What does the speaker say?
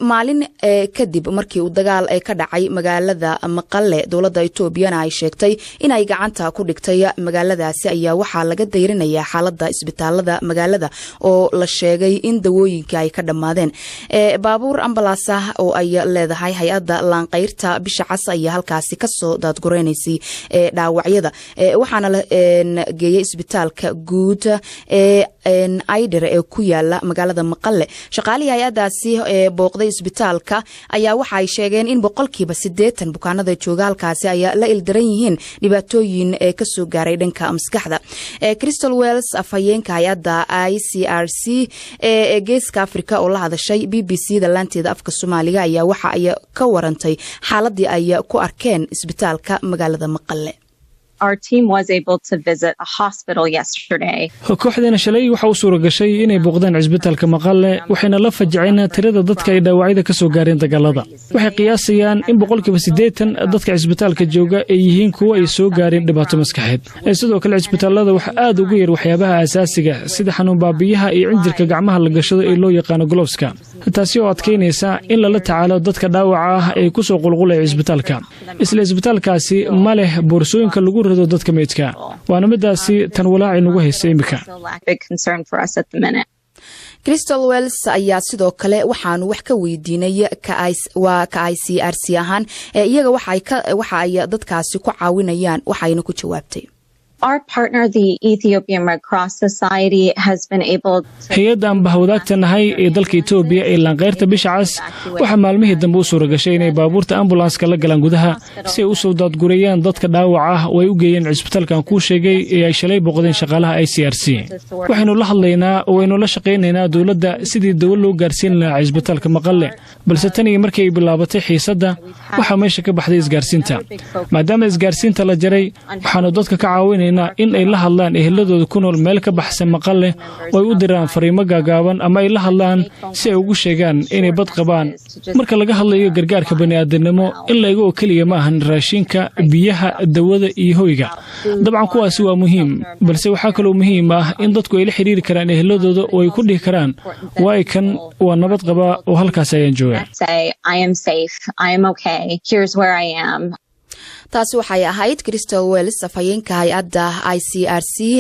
maalin kadib markii uu dagaal ka dhacay magaalada Maqale dawladda Itoobiya ay sheegtay in ay gacanta ku dhigtay magaaladaasi ayaa waxa laga deyrinayaa xaaladda isbitaalada magaalada oo la sheegay in dawooyinka ay ka dhamaadeen baabuur ambalaas ah oo ay leedahay hay'adda Laanqayrta bisha cas ayaa halkaasi ka soo daadgureynaysi dhaawacyada waxaana la geeyay isbitaalka guud Aider ee ku yaala magaalada Maqale shaqaalihi hay'adaasi booqday isbitaalka ayaa waxa ay sheegeen in 80% bukaanada jooga halkaasi ay la ildaran yihiin dhibaatooyin ka soo gaaray dhanka maskaxda Crystal Wells afhayeenka hay'adda ICRC ee Geeska Afrika oo la hadashay BBC da laanteeda afka Soomaaliga ayaa waxa ay ka warantay xaaladii ay ku arkeen isbitaalka magaalada Maqale. Our team was able to visit a hospital yesterday. kooxdana shalay waxa uu suura gashay inay booqdaan isbitaalka Maqale waxayna la fajaceen tirada dadka ay dhaawacyada ka soo gaareen dagaalada waxay qiyaasayaan in 80% dadka isbitaalka jooga ay yihiin kuwa ay soo gaareen dhibaato maskaxeed sidoo kale isbitaalada waxa aad ugu yar waxyaabaha asaasiga sida xanuun baabiyaha iyo injirka gacmaha la gashado ee loo yaqaan gloveska taasi oo adkeynaysa in la tacaalo dadka dhaawaca ah ee ku soo qulqulay isbitaalka isla isbitaalkaasi ma leh boorsooyinka lagu dadka meedka waana midaasi tan walaac inagu haysta imika Crystal Wells ayaa sidoo kale waxaanu wax ka weydiinay ka ICRC ahaan iyaga waxa ay dadkaasi ku caawinayaan waxayna ku jawaabtay Our partner, the Ethiopian Red Cross Society, has been able to... hay'addan bahwadaagtanahay ee dalka Itoobiya ee Laanqayrta bisha cas waxa maalmihii dambe u suura gashay inay baabuurta ambulanska la galaan gudaha si ay u soo daadgurayaan dadka dhaawaca ah oo ay u geeyeen isbitaalkan ku sheegay ee ay shalay boqodeen shaqaalaha ICRC waxaynu la hadlaynaa oo aynu la shaqaynaynaa dawladda sidii dawlad loo gaarsiin lahaa isbitaalka Maqale balse tan iyo markii ay bilaabatay xiisadda waxa meesha ka baxday isgaarsiinta maadaama isgaarsiinta la jaray waxaanu dadka ka caawinay in ay la hadlaan eheladooda ku nool meel ka baxsan Maqale oo ay u diraan fariimo gaagaaban ama ay la hadlaan si ay ugu sheegaan inay bad qabaan marka laga hadlayo gargaarka bani'aadanimo in la eego kaliya ma ahan raashinka biyaha dawada iyo hoyga dabcan kuwaasi waa muhiim balse waxa kale oo muhiim ah in dadku ay la xiriiri karaan eheladooda oo ay ku dhigi karaan way kan waa nabad qaba oo halkaas ayaan joogaa I am safe I am okay here's where I am taasi waxay ahayd Crystal Wells afhayeenka hay'adda ICRC